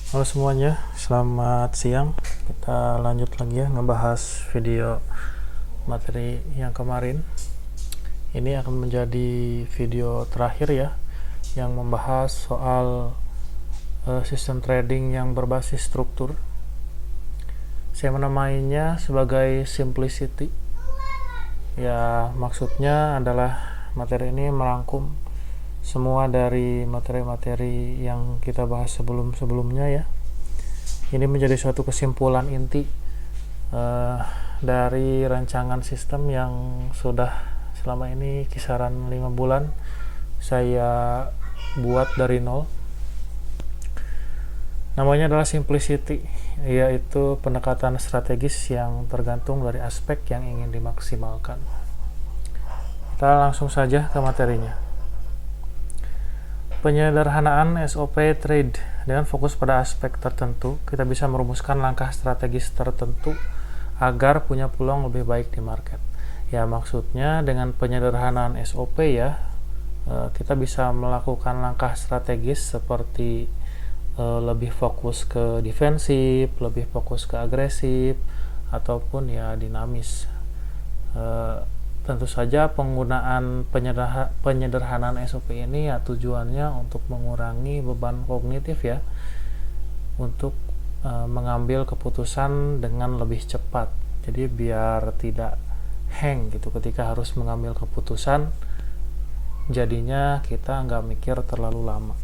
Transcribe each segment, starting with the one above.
Halo semuanya, selamat siang. Kita lanjut lagi ya ngebahas video materi yang kemarin. Ini akan menjadi video terakhir ya, yang membahas soal sistem trading yang berbasis struktur. Saya menamainya sebagai simplicity. Ya, maksudnya adalah materi ini merangkum semua dari materi-materi yang kita bahas sebelum-sebelumnya ya. Ini menjadi suatu kesimpulan inti dari rancangan sistem yang sudah selama ini kisaran 5 bulan saya buat dari nol. Namanya adalah simplicity, yaitu pendekatan strategis yang tergantung dari aspek yang ingin dimaksimalkan. Kita langsung saja ke materinya. Penyederhanaan SOP trade. Dengan fokus pada aspek tertentu, kita bisa merumuskan langkah strategis tertentu agar punya peluang lebih baik di market. Ya, maksudnya dengan penyederhanaan SOP ya, kita bisa melakukan langkah strategis seperti lebih fokus ke defensif, lebih fokus ke agresif, ataupun ya dinamis. Tentu saja penggunaan penyederhanaan SOP ini ya tujuannya untuk mengurangi beban kognitif ya, untuk mengambil keputusan dengan lebih cepat. Jadi biar tidak hang gitu ketika harus mengambil keputusan, jadinya kita nggak mikir terlalu lama.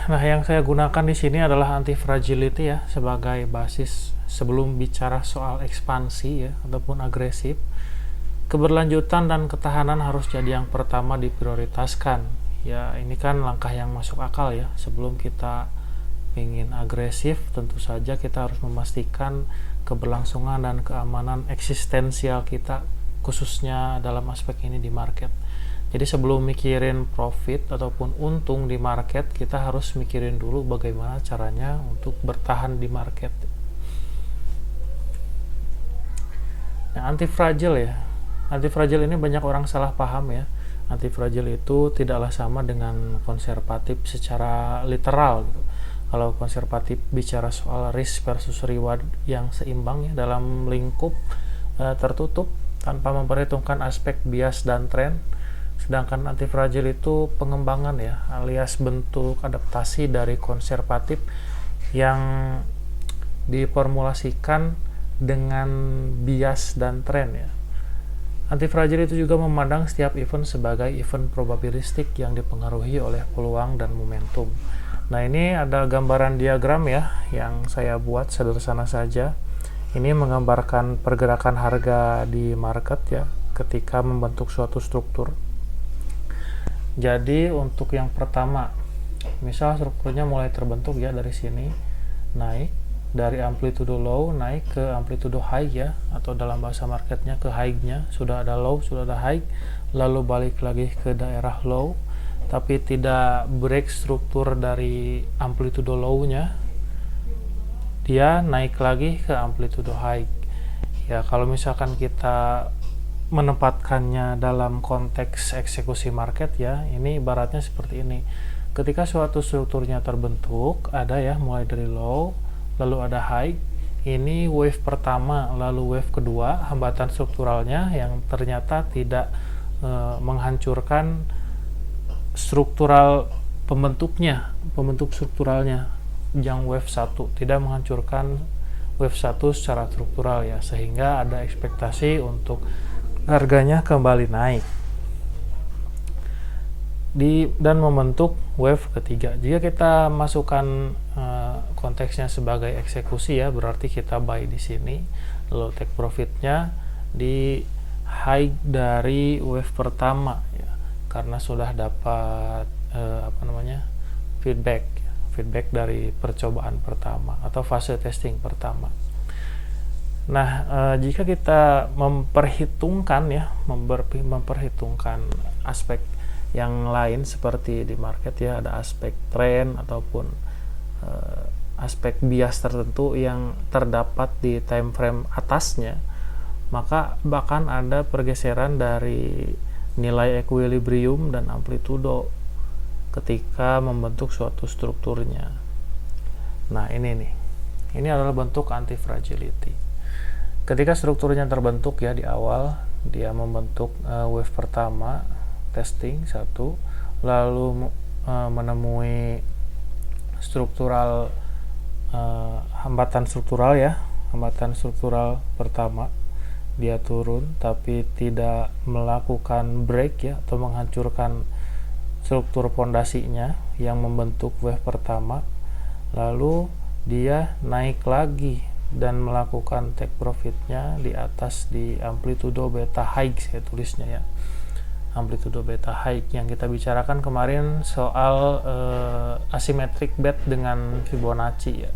Nah, yang saya gunakan di sini adalah anti-fragility ya sebagai basis sebelum bicara soal ekspansi ya ataupun agresif. Keberlanjutan dan ketahanan harus jadi yang pertama diprioritaskan. Ya, ini kan langkah yang masuk akal ya. Sebelum kita ingin agresif, tentu saja kita harus memastikan keberlangsungan dan keamanan eksistensial kita, khususnya dalam aspek ini di market. Jadi sebelum mikirin profit ataupun untung di market, kita harus mikirin dulu bagaimana caranya untuk bertahan di market. Nah, anti-fragile ya. Anti-fragile ini banyak orang salah paham ya. Anti-fragile itu tidaklah sama dengan konservatif secara literal gitu. Kalau konservatif bicara soal risk versus reward yang seimbang ya dalam lingkup tertutup tanpa memperhitungkan aspek bias dan tren. Sedangkan anti-fragile itu pengembangan ya, alias bentuk adaptasi dari konservatif yang diformulasikan dengan bias dan tren ya. Anti-fragile itu juga memandang setiap event sebagai event probabilistik yang dipengaruhi oleh peluang dan momentum. Nah, ini ada gambaran diagram ya yang saya buat sederhana saja. Ini menggambarkan pergerakan harga di market ya ketika membentuk suatu struktur. Jadi untuk yang pertama, misal strukturnya mulai terbentuk ya dari sini, naik dari amplitudo low naik ke amplitudo high ya, atau dalam bahasa marketnya ke high-nya, sudah ada low, sudah ada high, lalu balik lagi ke daerah low, tapi tidak break struktur dari amplitudo low-nya, dia naik lagi ke amplitudo high. Ya, kalau misalkan kita menempatkannya dalam konteks eksekusi market ya, ini ibaratnya seperti ini. Ketika suatu strukturnya terbentuk, ada ya mulai dari low, lalu ada high, ini wave pertama, lalu wave kedua, hambatan strukturalnya yang ternyata tidak menghancurkan struktural pembentuk strukturalnya, yang wave 1 tidak menghancurkan wave 1 secara struktural ya, sehingga ada ekspektasi untuk harganya kembali naik dan membentuk wave ketiga. Jika kita masukkan konteksnya sebagai eksekusi ya, berarti kita buy di sini, lalu take profitnya di high dari wave pertama ya, karena sudah dapat feedback dari percobaan pertama atau fase testing pertama. Nah, jika kita memperhitungkan aspek yang lain seperti di market ya, ada aspek tren ataupun aspek bias tertentu yang terdapat di time frame atasnya, maka bahkan ada pergeseran dari nilai equilibrium dan amplitudo ketika membentuk suatu strukturnya. Nah, ini adalah bentuk anti-fragility. Ketika strukturnya terbentuk ya di awal, dia membentuk wave pertama, testing 1, lalu menemui struktural hambatan struktural pertama, dia turun tapi tidak melakukan break ya, atau menghancurkan struktur pondasinya yang membentuk wave pertama, lalu dia naik lagi dan melakukan take profitnya di atas di amplitudo beta high, saya tulisnya ya, amplitudo beta high yang kita bicarakan kemarin soal asymmetric band dengan Fibonacci ya.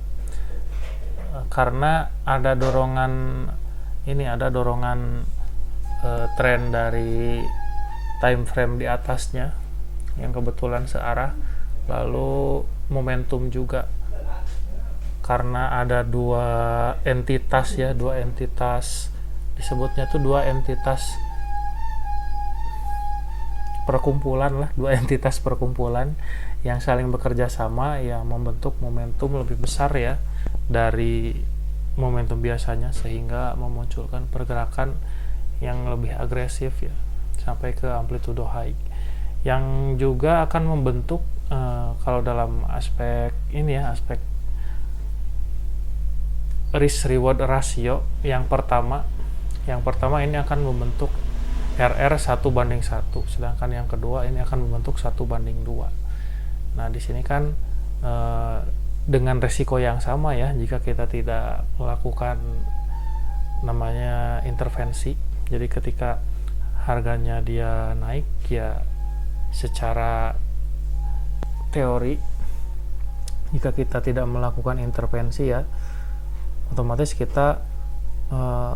Karena ada dorongan tren dari time frame di atasnya yang kebetulan searah, lalu momentum juga karena ada dua entitas disebutnya tuh dua entitas perkumpulan yang saling bekerja sama ya, membentuk momentum lebih besar ya dari momentum biasanya, sehingga memunculkan pergerakan yang lebih agresif ya sampai ke amplitudo high, yang juga akan membentuk kalau dalam aspek risk reward ratio yang pertama ini akan membentuk RR 1:1, sedangkan yang kedua ini akan membentuk 1:2. Nah, di sini kan dengan resiko yang sama ya, jika kita tidak melakukan namanya intervensi. Jadi ketika harganya dia naik ya, secara teori jika kita tidak melakukan intervensi ya, otomatis kita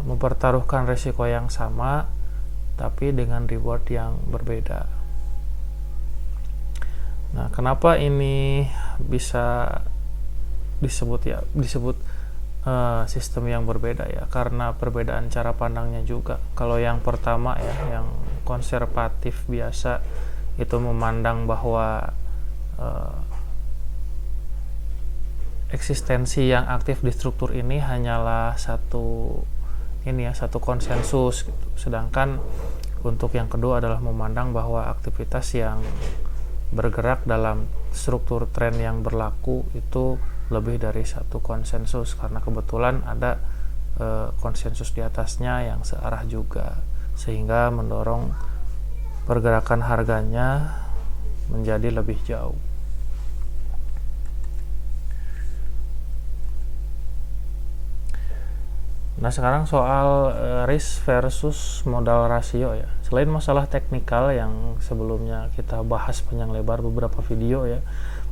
mempertaruhkan resiko yang sama tapi dengan reward yang berbeda. Nah, kenapa ini bisa disebut sistem yang berbeda ya? Karena perbedaan cara pandangnya juga. Kalau yang pertama ya, yang konservatif biasa itu memandang bahwa eksistensi yang aktif di struktur ini hanyalah satu konsensus gitu. Sedangkan untuk yang kedua adalah memandang bahwa aktivitas yang bergerak dalam struktur tren yang berlaku itu lebih dari satu konsensus, karena kebetulan ada konsensus di atasnya yang searah juga, sehingga mendorong pergerakan harganya menjadi lebih jauh. Nah, sekarang soal risk versus modal rasio ya. Selain masalah teknikal yang sebelumnya kita bahas panjang lebar beberapa video ya,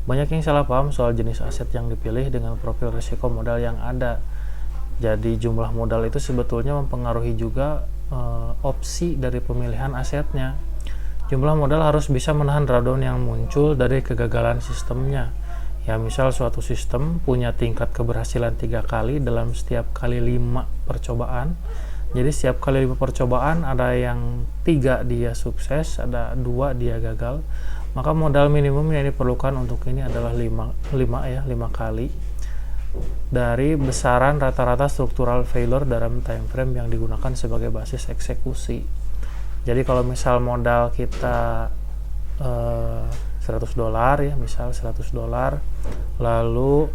banyak yang salah paham soal jenis aset yang dipilih dengan profil risiko modal yang ada. Jadi jumlah modal itu sebetulnya mempengaruhi juga opsi dari pemilihan asetnya. Jumlah modal harus bisa menahan rebound yang muncul dari kegagalan sistemnya. Ya, misal suatu sistem punya tingkat keberhasilan 3 kali dalam setiap kali 5 percobaan. Jadi setiap kali 5 percobaan ada yang 3 dia sukses, ada 2 dia gagal. Maka modal minimum yang diperlukan untuk ini adalah 5 kali dari besaran rata-rata struktural failure dalam time frame yang digunakan sebagai basis eksekusi. Jadi kalau misal modal kita $100 ya, misal $100, lalu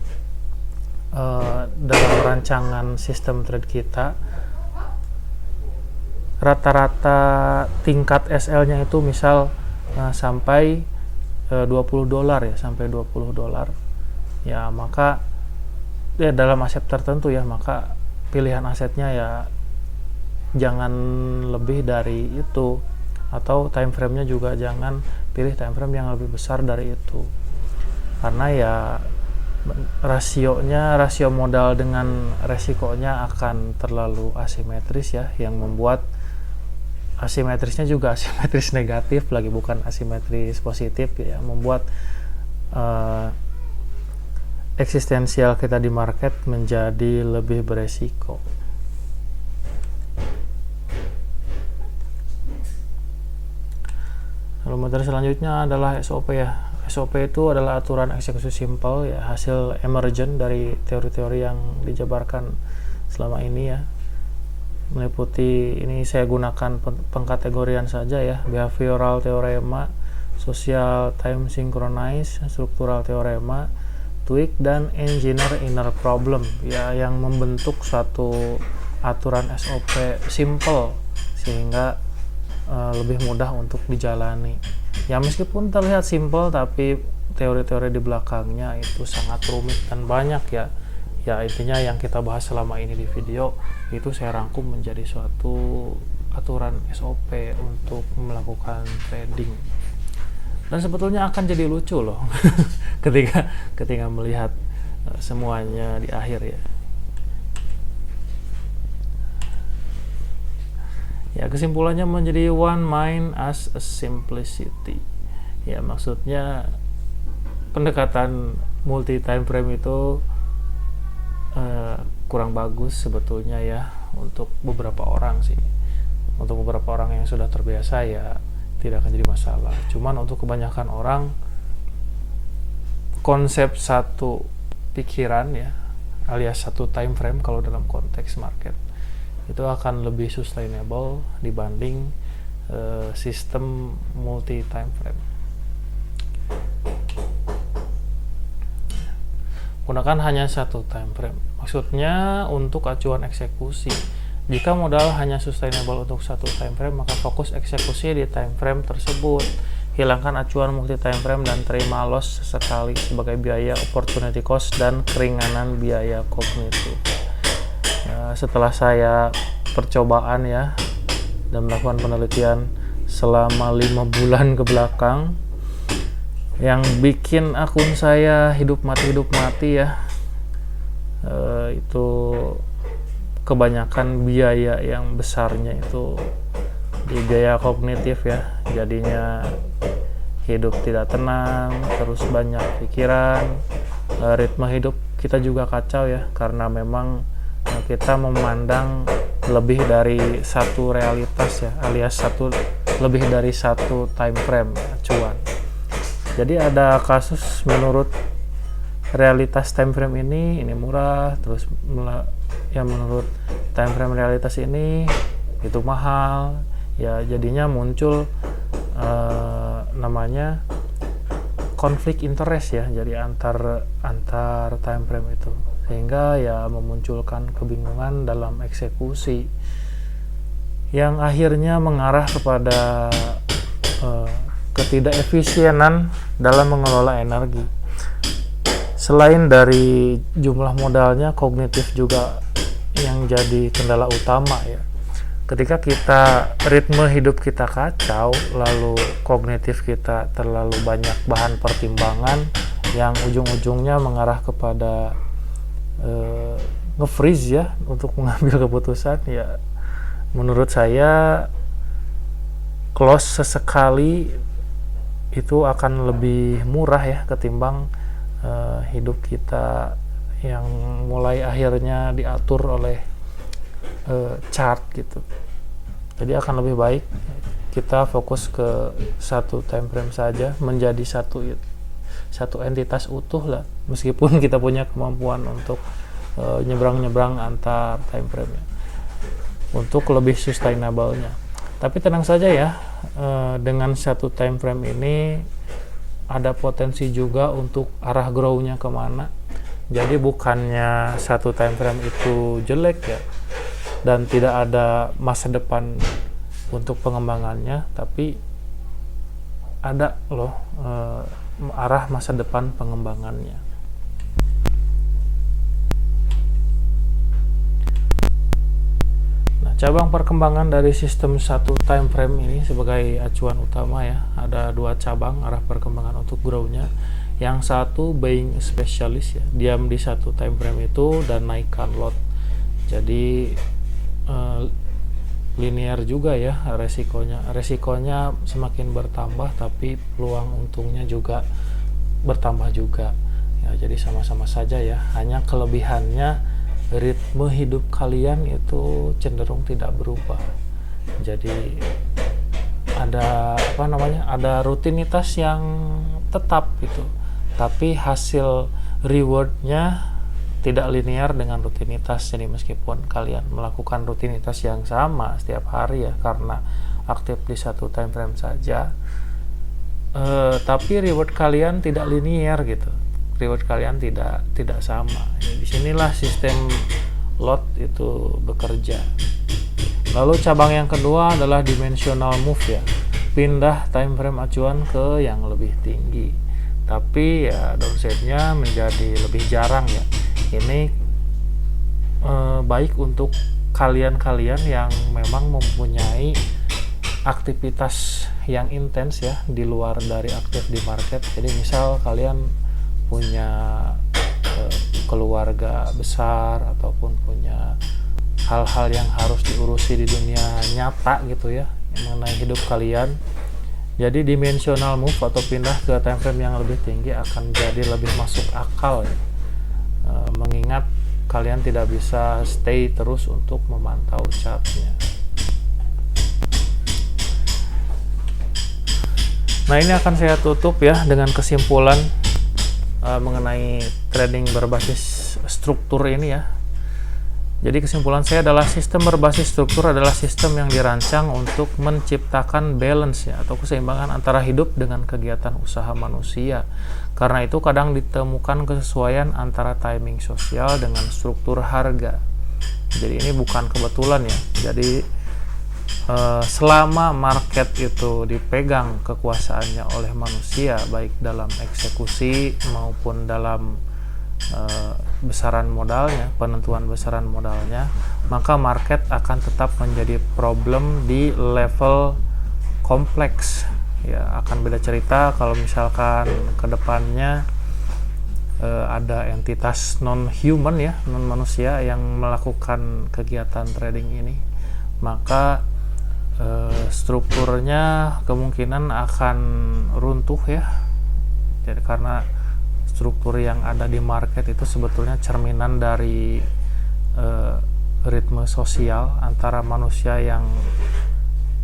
dalam rancangan sistem trade kita rata-rata tingkat SL-nya itu misal sampai $20 ya, sampai $20 ya, maka ya dalam aset tertentu ya, maka pilihan asetnya ya jangan lebih dari itu, atau time frame-nya juga jangan pilih time frame yang lebih besar dari itu, karena ya rasio modal dengan resikonya akan terlalu asimetris ya, yang membuat asimetrisnya juga asimetris negatif lagi, bukan asimetris positif ya, membuat eksistensial kita di market menjadi lebih beresiko. Lalu materi selanjutnya adalah SOP ya. SOP itu adalah aturan eksekusi simpel ya, hasil emergent dari teori-teori yang dijabarkan selama ini ya. Meliputi, ini saya gunakan pengkategorian saja ya, behavioral teorema, social time synchronize, struktural teorema, tweak, dan engineer inner problem ya, yang membentuk suatu aturan SOP simple sehingga lebih mudah untuk dijalani. Ya meskipun terlihat simple, tapi teori-teori di belakangnya itu sangat rumit dan banyak ya. Ya intinya yang kita bahas selama ini di video itu saya rangkum menjadi suatu aturan SOP untuk melakukan trading. Dan sebetulnya akan jadi lucu loh ketika melihat semuanya di akhir ya. Ya, kesimpulannya menjadi one mind as a simplicity. Ya, maksudnya pendekatan multi time frame itu kurang bagus sebetulnya ya untuk beberapa orang sih. Untuk beberapa orang yang sudah terbiasa ya tidak akan jadi masalah. Cuman untuk kebanyakan orang, konsep satu pikiran ya, alias satu time frame kalau dalam konteks market, itu akan lebih sustainable dibanding sistem multi time frame. Gunakan hanya satu time frame. Maksudnya untuk acuan eksekusi. Jika modal hanya sustainable untuk satu time frame, maka fokus eksekusi di time frame tersebut. Hilangkan acuan multi time frame dan terima loss sesekali sebagai biaya opportunity cost dan keringanan biaya kognitif. Setelah saya percobaan ya dan melakukan penelitian selama 5 bulan ke belakang, yang bikin akun saya hidup mati ya, itu kebanyakan biaya yang besarnya itu di biaya kognitif ya. Jadinya hidup tidak tenang, terus banyak pikiran, ritme hidup kita juga kacau ya, karena memang kita memandang lebih dari satu realitas ya, alias lebih dari satu time frame acuan. Jadi ada kasus menurut realitas time frame ini murah, terus ya menurut time frame realitas ini itu mahal ya, jadinya muncul namanya konflik interest ya, jadi antar time frame itu, sehingga ya memunculkan kebingungan dalam eksekusi yang akhirnya mengarah kepada ketidakefisienan dalam mengelola energi. Selain dari jumlah modalnya, kognitif juga yang jadi kendala utama ya. Ketika ritme hidup kita kacau, lalu kognitif kita terlalu banyak bahan pertimbangan yang ujung-ujungnya mengarah kepada nge-freeze ya untuk mengambil keputusan ya, menurut saya close sesekali itu akan lebih murah ya ketimbang hidup kita yang mulai akhirnya diatur oleh chart gitu. Jadi akan lebih baik kita fokus ke satu time frame saja, menjadi satu entitas utuh lah, meskipun kita punya kemampuan untuk nyebrang-nyebrang antar time frame ya, untuk lebih sustainable-nya. Tapi tenang saja ya, dengan satu time frame ini ada potensi juga untuk arah grow-nya kemana. Jadi bukannya satu time frame itu jelek ya, dan tidak ada masa depan untuk pengembangannya, tapi ada loh arah masa depan pengembangannya. Nah, cabang perkembangan dari sistem satu time frame ini sebagai acuan utama ya, ada 2 cabang arah perkembangan untuk grow-nya. Yang satu buying specialist ya, diam di satu time frame itu dan naikkan lot. Jadi linear juga ya resikonya semakin bertambah, tapi peluang untungnya juga bertambah juga ya, jadi sama-sama saja ya, hanya kelebihannya ritme hidup kalian itu cenderung tidak berubah. Jadi ada ada rutinitas yang tetap gitu, tapi hasil rewardnya tidak linear dengan rutinitas. Jadi meskipun kalian melakukan rutinitas yang sama setiap hari ya, karena aktif di satu time frame saja, tapi reward kalian tidak linear gitu, reward kalian tidak sama. Jadi disinilah sistem lot itu bekerja. Lalu cabang yang kedua adalah dimensional move ya, pindah time frame acuan ke yang lebih tinggi, tapi ya downside-nya menjadi lebih jarang ya. Ini baik untuk kalian-kalian yang memang mempunyai aktivitas yang intens ya di luar dari aktif di market. Jadi misal kalian punya keluarga besar ataupun punya hal-hal yang harus diurusi di dunia nyata gitu ya, mengenai hidup kalian. Jadi dimensional move atau pindah ke time frame yang lebih tinggi akan jadi lebih masuk akal ya. Mengingat kalian tidak bisa stay terus untuk memantau chartnya. Nah, ini akan saya tutup ya dengan kesimpulan mengenai trading berbasis struktur ini ya. Jadi kesimpulan saya adalah sistem berbasis struktur adalah sistem yang dirancang untuk menciptakan balance ya, atau keseimbangan antara hidup dengan kegiatan usaha manusia. Karena itu kadang ditemukan kesesuaian antara timing sosial dengan struktur harga. Jadi ini bukan kebetulan ya. Jadi selama market itu dipegang kekuasaannya oleh manusia, baik dalam eksekusi maupun dalam besaran modalnya, penentuan besaran modalnya, maka market akan tetap menjadi problem di level kompleks ya. Akan beda cerita kalau misalkan kedepannya ada entitas non human ya, non manusia yang melakukan kegiatan trading ini, maka strukturnya kemungkinan akan runtuh ya. Jadi karena struktur yang ada di market itu sebetulnya cerminan dari ritme sosial antara manusia yang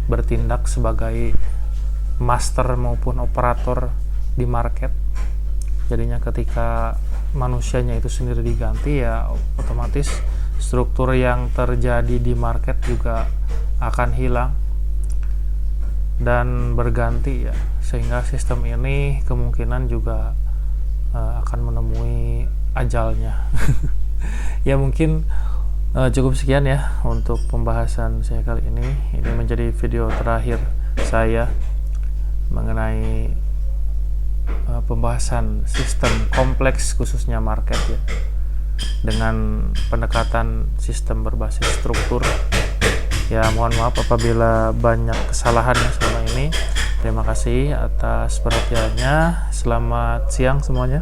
bertindak sebagai master maupun operator di market. Jadinya ketika manusianya itu sendiri diganti ya, otomatis struktur yang terjadi di market juga akan hilang dan berganti ya, sehingga sistem ini kemungkinan juga akan menemui ajalnya. Ya mungkin cukup sekian ya untuk pembahasan saya kali ini. Ini menjadi video terakhir saya mengenai pembahasan sistem kompleks khususnya market ya, dengan pendekatan sistem berbasis struktur. Ya mohon maaf apabila banyak kesalahan ya selama ini. Terima kasih atas perhatiannya. Selamat siang semuanya.